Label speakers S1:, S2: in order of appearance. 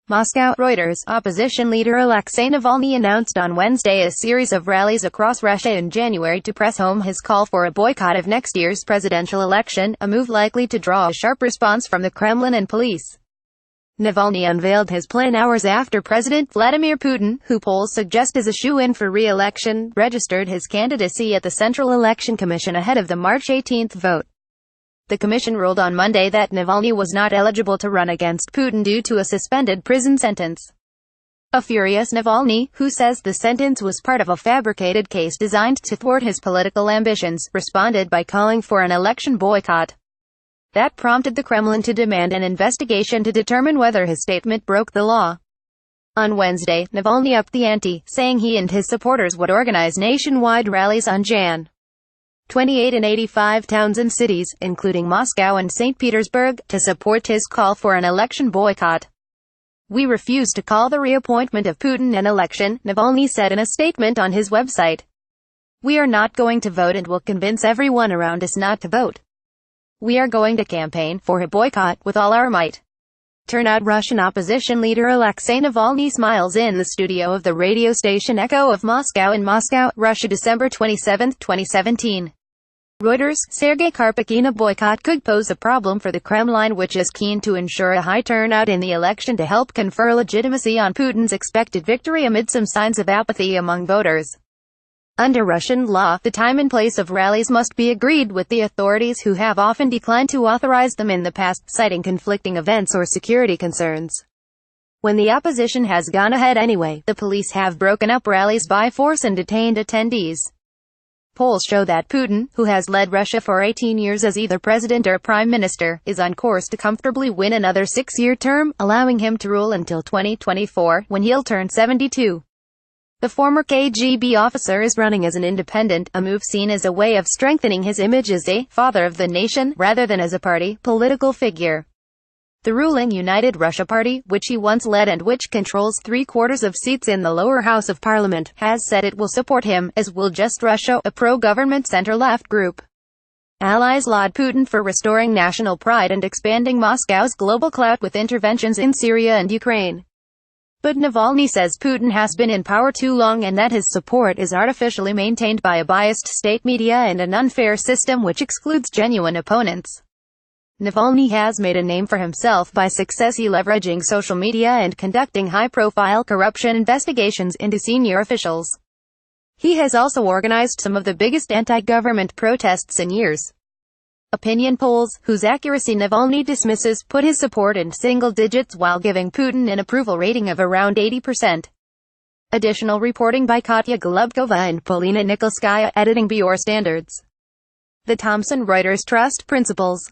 S1: Moscow. Reuters. Opposition leader Alexei Navalny announced on Wednesday a series of rallies across Russia in January to press home his call for a boycott of next year's presidential election, a move likely to draw a sharp response from the Kremlin and police. Navalny unveiled his plan hours after President Vladimir Putin, who polls suggest is a shoo-in for re-election, registered his candidacy at the Central Election Commission ahead of the March 18 vote. The commission ruled on Monday that Navalny was not eligible to run against Putin due to a suspended prison sentence. A furious Navalny, who says the sentence was part of a fabricated case designed to thwart his political ambitions, responded by calling for an election boycott. That prompted the Kremlin to demand an investigation to determine whether his statement broke the law. On Wednesday, Navalny upped the ante, saying he and his supporters would organize nationwide rallies on Jan. 28 in 85 towns and cities, including Moscow and St. Petersburg, to support his call for an election boycott. "We refuse to call the reappointment of Putin an election," Navalny said in a statement on his website. "We are not going to vote and will convince everyone around us not to vote. We are going to campaign for a boycott with all our might." Turnout. Russian opposition leader Alexei Navalny smiles in the studio of the radio station Echo of Moscow in Moscow, Russia, December 27, 2017. Reuters. Sergei Karpykhin. A boycott could pose a problem for the Kremlin, which is keen to ensure a high turnout in the election to help confer legitimacy on Putin's expected victory amid some signs of apathy among voters. Under Russian law, the time and place of rallies must be agreed with the authorities, who have often declined to authorize them in the past, citing conflicting events or security concerns. When the opposition has gone ahead anyway, the police have broken up rallies by force and detained attendees. Polls show that Putin, who has led Russia for 18 years as either president or prime minister, is on course to comfortably win another six-year term, allowing him to rule until 2024, when he'll turn 72. The former KGB officer is running as an independent, a move seen as a way of strengthening his image as a father of the nation, rather than as a party political figure. The ruling United Russia Party, which he once led and which controls 3/4 of seats in the lower house of parliament, has said it will support him, as will Just Russia, a pro-government center-left group. Allies laud Putin for restoring national pride and expanding Moscow's global clout with interventions in Syria and Ukraine. But Navalny says Putin has been in power too long and that his support is artificially maintained by a biased state media and an unfair system which excludes genuine opponents. Navalny has made a name for himself by successfully leveraging social media and conducting high-profile corruption investigations into senior officials. He has also organized some of the biggest anti-government protests in years. Opinion polls, whose accuracy Navalny dismisses, put his support in single digits while giving Putin an approval rating of around 80%. Additional reporting by Katya Golubkova and Polina Nikolskaya, editing Bureau Standards. The Thomson Reuters Trust Principles.